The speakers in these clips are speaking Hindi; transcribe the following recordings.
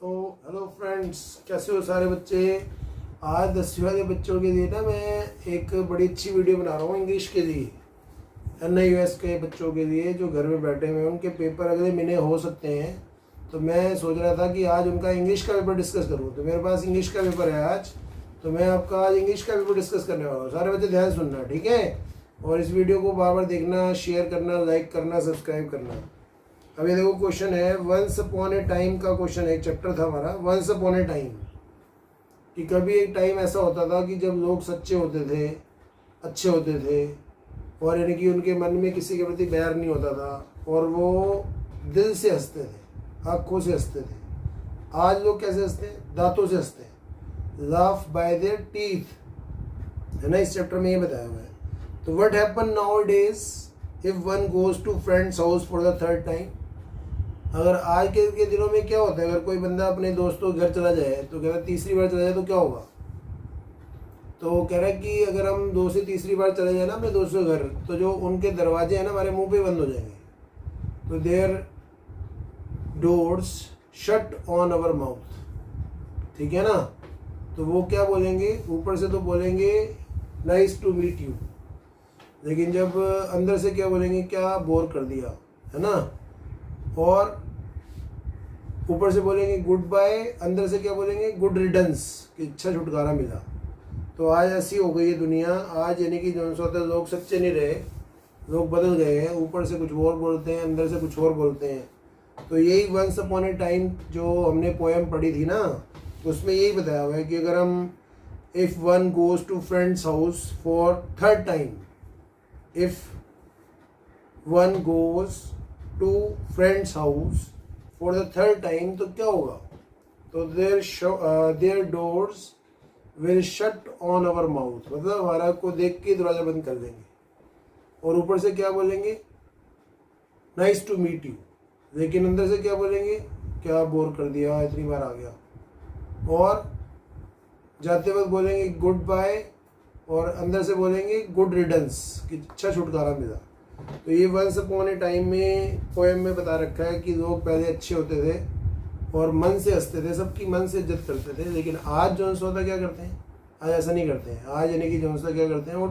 तो हेलो फ्रेंड्स, कैसे हो सारे बच्चे। आज 10वीं वाले बच्चों के लिए ना मैं एक बड़ी अच्छी वीडियो बना रहा हूँ इंग्लिश के लिए। NIUS के बच्चों के लिए जो घर में बैठे हुए हैं, उनके पेपर अगले महीने हो सकते हैं। तो मैं सोच रहा था कि आज उनका इंग्लिश का पेपर डिस्कस करूँ। तो मेरे पास इंग्लिश का पेपर है आज, तो मैं आपका आज इंग्लिश का पेपर डिस्कस करने वाला हूँ। सारे बच्चे ध्यान सुनना, ठीक है। और इस वीडियो को बार बार देखना, शेयर करना, लाइक करना, सब्सक्राइब करना। अभी देखो क्वेश्चन है, वंस अपॉन ए टाइम का क्वेश्चन है। एक चैप्टर था हमारा वंस अपॉन ए टाइम, कि कभी एक टाइम ऐसा होता था कि जब लोग सच्चे होते थे, अच्छे होते थे, और यानी कि उनके मन में किसी के प्रति बैर नहीं होता था, और वो दिल से हंसते थे, आँखों से हंसते थे। आज लोग कैसे हंसते हैं? दांतों से हंसते हैं, लाफ बाय देयर टीथ, है ना। इस चैप्टर में ये बताया हुआ है। तो what happen nowadays if one goes to friends house for the third time. अगर आज के दिनों में क्या होता है, अगर कोई बंदा अपने दोस्तों के घर चला जाए, तो कह रहा है तीसरी बार चला जाए तो क्या होगा। तो कह रहा है कि अगर हम 2 से तीसरी बार चले जाए ना अपने दोस्तों के घर, तो जो उनके दरवाजे हैं ना हमारे मुंह पे बंद हो जाएंगे। तो their doors shut on our mouth, ठीक है ना। तो वो क्या बोलेंगे, ऊपर से तो बोलेंगे नाइस टू मीट यू, लेकिन जब अंदर से क्या बोलेंगे, क्या बोर कर दिया, है ना। और ऊपर से बोलेंगे गुड बाय, अंदर से क्या बोलेंगे, गुड रिडंस, कि अच्छा छुटकारा मिला। तो आज ऐसी हो गई है दुनिया। आज यानी कि जो होता है, लोग सच्चे नहीं रहे, लोग बदल गए हैं। ऊपर से कुछ और बोलते हैं, अंदर से कुछ और बोलते हैं। तो यही वंस अपॉन ए टाइम जो हमने पोएम पढ़ी थी ना, उसमें यही बताया हुआ है कि अगर हम if one goes to friends house for third time, if one goes to friends house for the third time, तो क्या होगा। तो their doors will shut on our mouth, मतलब हमारा को देख के दरवाजा बंद कर देंगे। और ऊपर से क्या बोलेंगे, नाइस टू मीट यू, लेकिन अंदर से क्या बोलेंगे, क्या बोर कर दिया, इतनी बार आ गया। और जाते वक्त बोलेंगे गुड बाय, और अंदर से बोलेंगे गुड रिडंस, कि अच्छा छुटकारा मिला। तो ये वंस अपॉन ए टाइम में पोएम में बता रखा है कि लोग पहले अच्छे होते थे और मन से हंसते थे, सबकी मन से इज्जत करते थे। लेकिन आज जो होता क्या करते हैं, आज ऐसा नहीं करते हैं। आज यानी कि जो क्या करते हैं, वो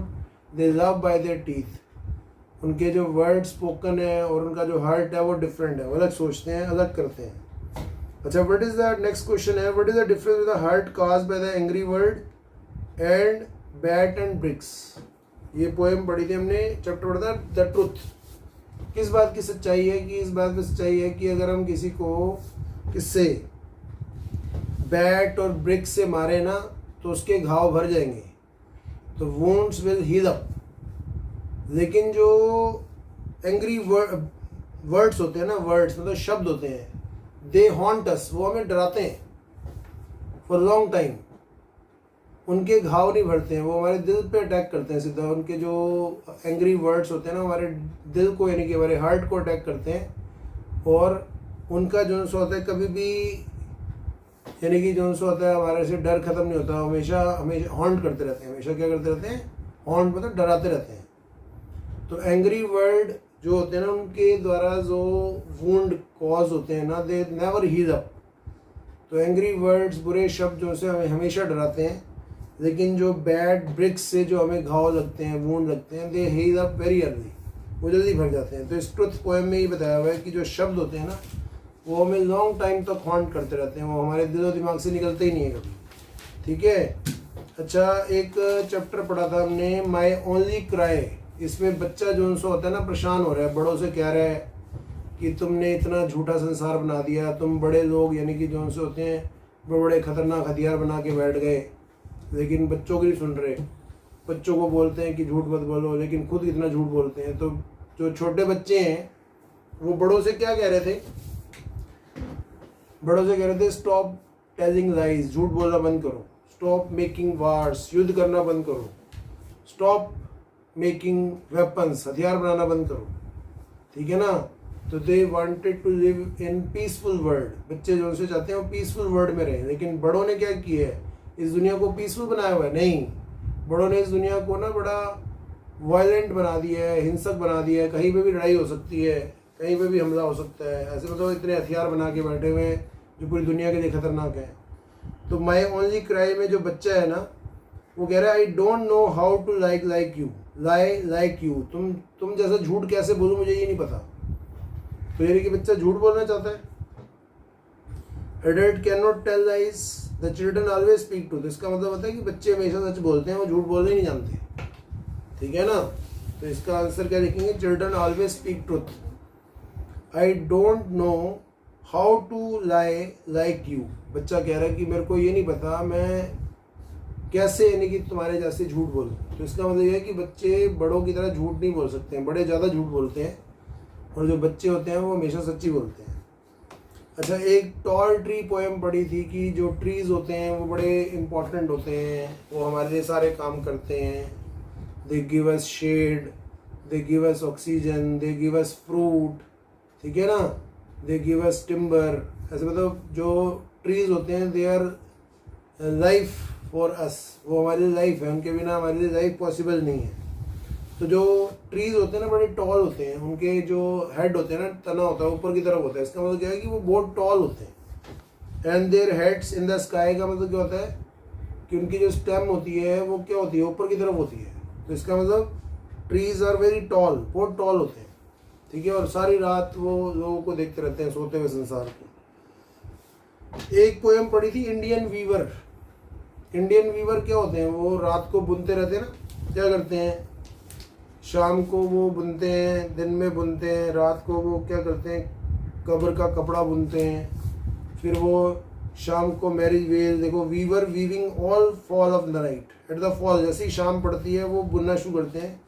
दे लव बाय देयर टीथ। उनके जो वर्ड स्पोकन है और उनका जो हार्ट है वो डिफरेंट है, वो अलग सोचते हैं, अलग करते हैं। अच्छा, what is the next question है, what is the difference with the heart caused by the angry word and bat and bricks. ये पोएम पढ़ी थी हमने, चैप्टर पढ़ा था द ट्रुथ। किस बात की सच्चाई है, कि इस बात में सच्चाई है कि अगर हम किसी को किससे बैट और ब्रिक से मारे ना, तो उसके घाव भर जाएंगे, तो वुंड्स विल हील अप। लेकिन जो एंग्री वर्ड्स होते हैं ना, वर्ड्स मतलब शब्द होते हैं, दे हॉन्ट अस, वो हमें डराते हैं फॉर लॉन्ग टाइम। उनके घाव नहीं भरते हैं, वो हमारे दिल पे अटैक करते हैं सीधा। उनके जो एंग्री वर्ड्स होते हैं ना, हमारे दिल को यानी कि हमारे हार्ट को अटैक करते हैं। और उनका जो होता है, कभी भी यानी कि जो होता है, हमारे से डर खत्म नहीं होता, हमेशा हमेशा हॉन्ट करते रहते हैं। हमेशा क्या करते रहते हैं, हॉन्ट मतलब डराते रहते हैं। तो एंग्री वर्ड जो होते हैं ना, उनके द्वारा जो वुंड कॉज होते हैं ना, दे नेवर हील अप। तो एंग्री वर्ड्स, बुरे शब्द जो से हमें हमेशा डराते हैं। लेकिन जो बैड ब्रिक्स से जो हमें घाव लगते हैं, वूंड लगते हैं, दे हील अप वेरी अर्ली, वो जल्दी भर जाते हैं। तो इस ट्रुथ पोएम में ये बताया हुआ है कि जो शब्द होते हैं ना, वो हमें लॉन्ग टाइम तक हॉन्ट करते रहते हैं, वो हमारे दिलो दिमाग से निकलते ही नहीं है कभी, ठीक है। अच्छा, एक चैप्टर पढ़ा था हमने, माई ओनली क्राई। इसमें बच्चा जो होता है ना, परेशान हो रहा है, बड़ों से कह रहा है कि तुमने इतना झूठा संसार बना दिया, तुम बड़े लोग यानी कि जो होते हैं, बड़े बड़े खतरनाक हथियार बना के बैठ गए, लेकिन बच्चों की नहीं सुन रहे। बच्चों को बोलते हैं कि झूठ मत बोलो, लेकिन खुद इतना झूठ बोलते हैं। तो जो छोटे बच्चे हैं, वो बड़ों से क्या कह रहे थे, बड़ों से कह रहे थे स्टॉप टेलिंग लाइज, झूठ बोलना बंद करो, स्टॉप मेकिंग वार्स, युद्ध करना बंद करो, स्टॉप मेकिंग वेपन्स, हथियार बनाना बंद करो, ठीक है ना। तो they wanted to live in peaceful world. बच्चे जो से चाहते हैं वो पीसफुल वर्ल्ड में रहें। लेकिन बड़ों ने क्या किया है, इस दुनिया को पीसफुल बनाया हुआ है? नहीं, बड़ों ने इस दुनिया को ना बड़ा वायलेंट बना दिया है, हिंसक बना दिया है। कहीं पे भी लड़ाई हो सकती है, कहीं पे भी हमला हो सकता है। ऐसे मतलब इतने हथियार बना के बैठे हुए हैं, जो पूरी दुनिया के लिए खतरनाक है। तो माई ओनली क्राई में जो बच्चा है ना, वो कह रहा है I don't know how to like you, like you, तुम जैसा झूठ कैसे बोलूं मुझे ये नहीं पता। तो यानी कि बच्चा झूठ बोलना चाहता है। Adult can not tell lies, the children always speak truth. इसका मतलब होता है कि बच्चे हमेशा सच बोलते हैं, वो झूठ बोलने नहीं जानते, ठीक है ना। तो इसका आंसर क्या लिखेंगे, children always speak truth. I don't know how to like you, बच्चा कह रहा है कि मेरे को ये नहीं पता मैं कैसे यानी कि तुम्हारे जैसे झूठ बोलूं। तो इसका मतलब ये है कि बच्चे बड़ों की तरह झूठ नहीं बोल सकते हैं, बड़े ज़्यादा झूठ बोलते हैं और जो बच्चे होते हैं वो हमेशा सच्ची बोलते हैं। अच्छा, एक टॉल ट्री पोएम पढ़ी थी कि जो ट्रीज होते हैं वो बड़े इम्पोर्टेंट होते हैं, वो हमारे लिए सारे काम करते हैं। They give us shade, they give us oxygen, they give us fruit, ठीक है ना, दे गिव अस टिम्बर। ऐसे मतलब जो ट्रीज होते हैं they our life for us, वो हमारी लाइफ है, उनके बिना हमारे लिए लाइफ पॉसिबल नहीं है। तो जो ट्रीज होते हैं ना बड़े टॉल होते हैं, उनके जो हेड होते हैं ना, तना होता है ऊपर की तरफ होता है, इसका मतलब क्या है कि वो बहुत टॉल होते हैं। And their heads in the sky का मतलब क्या होता है कि उनकी जो स्टेम होती है वो क्या होती है, ऊपर की तरफ होती है। तो इसका मतलब ट्रीज आर वेरी टॉल, बहुत टॉल होते हैं, ठीक है। और सारी रात वो लोगों को देखते रहते हैं, सोते हुए संसार को। एक पोएम पढ़ी थी इंडियन वीवर। इंडियन वीवर क्या होते हैं, वो रात को बुनते रहते हैं ना, क्या करते हैं, शाम को वो बुनते हैं, दिन में बुनते हैं, रात को वो क्या करते हैं, कब्र का कपड़ा बुनते हैं, फिर वो शाम को मैरिज वेल। देखो, weaver weaving all fall of the night, at the fall, जैसे ही शाम पड़ती है वो बुनना शुरू करते हैं।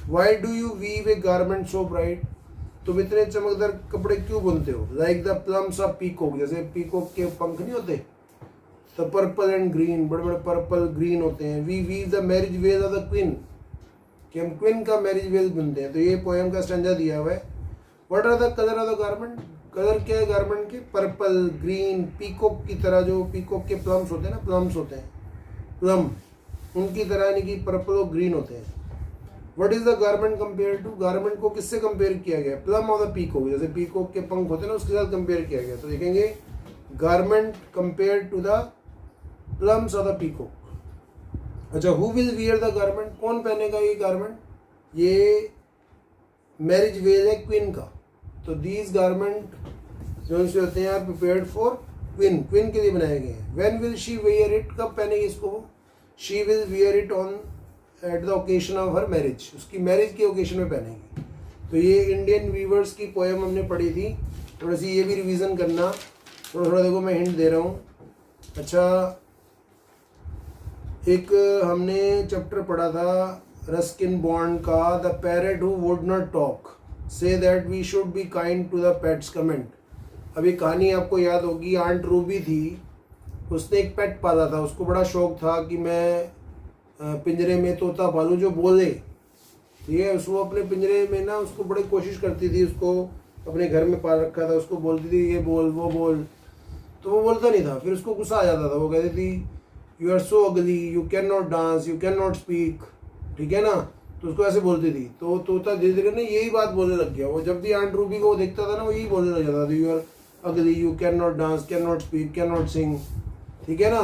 Why do you weave a garment so bright, तुम इतने चमकदार कपड़े क्यों बुनते हो। Like the plumes of peacock, जैसे पीकॉक के पंख नहीं होते, द पर्पल एंड ग्रीन, बड़े बड़े पर्पल ग्रीन होते हैं। We weave the marriage veil of the queen, कि हम क्वीन का मैरिज वेल बुनते हैं। तो ये पोएम का स्टैंजा दिया हुआ है। What are the colour of the garment, colour क्या है गारमेंट के, पर्पल ग्रीन, पीकॉक की तरह, जो पीकॉक के प्लम्स होते हैं ना, प्लम्स होते हैं, प्लम, उनकी तरह यानी कि पर्पल और ग्रीन होते हैं। What is the garment compare to, garment को किससे कंपेयर किया गया, प्लम ऑफ द पीकॉक, जैसे पीकॉक के पंख होते हैं ना उसके साथ कंपेयर किया गया। तो देखेंगे garment compare to the plumes of the peacock. अच्छा, who will wear the garment, कौन पहनेगा ये गारमेंट, ये मैरिज वेल है क्वीन का। तो दीज गारमेंट जो से होते हैं are prepared for queen, queen के लिए बनाए गए हैं। When will she wear it, कब पहनेगी इसको, she will wear it on at the occasion of her marriage, उसकी मैरिज के ओकेशन में पहनेगी। तो ये इंडियन वीवर्स की पोएम हमने पढ़ी थी, थोड़ी सी ये भी रिवीजन करना, थोड़ा थोड़ा देखो मैं हिंट दे रहा हूँ। अच्छा, एक हमने चैप्टर पढ़ा था रस्किन बॉन्ड का, the parrot who would not talk, say that we should be kind to the pets comment. अभी कहानी आपको याद होगी, आंट रूबी थी, उसने एक पेट पाला था, उसको बड़ा शौक था कि मैं पिंजरे में तोता पालूं जो बोले, ठीक है। उसको अपने पिंजरे में ना, उसको बड़ी कोशिश करती थी, उसको अपने घर में पाल रखा था, उसको बोलती थी ये बोल वो बोल, तो वो बोलता नहीं था। फिर उसको गुस्सा आ जाता था, वो कहती थी यू आर सो अगली, you can not dance, you can not speak, ठीक है ना। तो उसको ऐसे बोलती थी, तो तोता धीरे धीरे ना यही बात बोलने लग गया। वो जब भी आंट रूबी को देखता था ना, वो यही बोलने लग जाता था, you are ugly, you can not dance, can not speak, can not sing, ठीक है ना।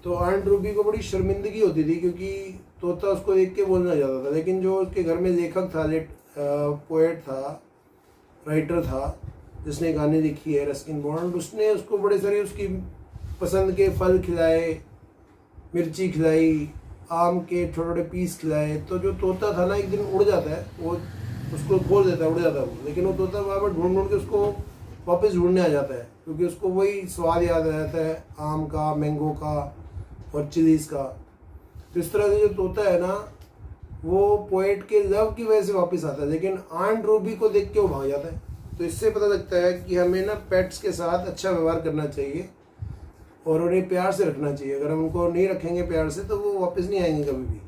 तो आंट रूबी को बड़ी शर्मिंदगी होती थी क्योंकि तोता उसको देख के बोलने लग जाता था। लेकिन जो उसके घर में लेखक था, पोएट था, राइटर था, जिसने गाने लिखी है रस्किन बॉन्ड, उसने उसको बड़े सारे उसकी पसंद के फल खिलाए, मिर्ची खिलाई, आम के छोटे छोटे पीस खिलाए। तो जो तोता था ना एक दिन उड़ जाता है, वो उसको खोल देता है, उड़ जाता है वो। लेकिन वो तोता वहाँ पर ढूंढ ढूंढ के उसको वापस ढूंढने आ जाता है, क्योंकि उसको वही स्वाद याद आ जाता है, आम का, मैंगो का और चिलीज का। तो इस तरह से जो तोता है ना, वो पोएट के लव की वजह से वापस आता है, लेकिन आंट रूबी को देख के वो भाग जाता है। तो इससे पता लगता है कि हमें ना पेट्स के साथ अच्छा व्यवहार करना चाहिए और उन्हें प्यार से रखना चाहिए। अगर हम उनको नहीं रखेंगे प्यार से तो वो वापस नहीं आएंगे कभी भी,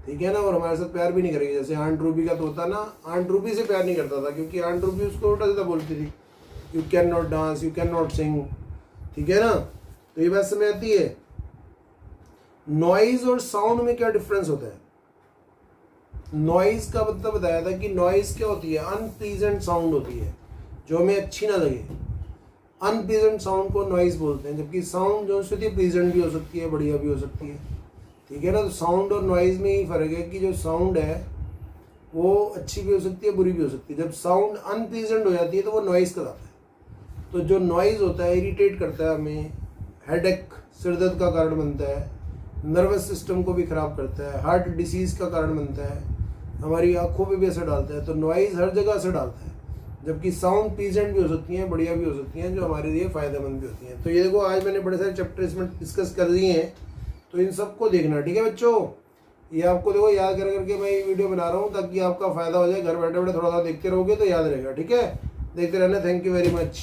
ठीक है ना। और हमारे साथ प्यार भी नहीं करेंगे। जैसे आंट रूबी का तोता ना आंट रूबी से प्यार नहीं करता था, क्योंकि आंट रूबी उसको उल्टा सीधा बोलती थी, you can not dance, you can not sing, ठीक है ना। तो ये बात समझ आती है। नॉइज और साउंड में क्या डिफरेंस होता है। नॉइज का मतलब बताया था कि नॉइज क्या होती है, अनप्लीजेंट साउंड होती है जो हमें अच्छी ना लगे। अनप्लीजेंट साउंड को नॉइज बोलते हैं, जबकि साउंड जो होती है प्लीजेंट भी हो सकती है, बढ़िया भी हो सकती है, ठीक है ना। तो साउंड और नॉइज में ही फर्क है कि जो साउंड है वो अच्छी भी हो सकती है, बुरी भी हो सकती है। जब साउंड अनप्लीजेंट हो जाती है तो वो नॉइज कहलाता है। तो जो नॉइज होता है इरिटेट करता है हमें, हेडेक सिरदर्द का कारण बनता है, नर्वस सिस्टम को भी खराब करता है, हार्ट डिसीज का कारण बनता है, हमारी आंखों पे भी असर डालता है। तो नॉइज हर जगह असर डालता है, जबकि साउंड प्लीजेंट भी हो सकती हैं, बढ़िया भी हो सकती हैं, जो हमारे लिए फ़ायदेमंद भी होती हैं। तो ये देखो आज मैंने बड़े सारे चैप्टर इसमें डिस्कस कर दिए हैं, तो इन सबको देखना, ठीक है बच्चों। ये आपको देखो याद कर करके मैं ये वीडियो बना रहा हूँ ताकि आपका फ़ायदा हो जाए। घर बैठे बैठे थोड़ा सा देखते रहोगे तो याद रहेगा, ठीक है। देखते रहना। Thank you very much.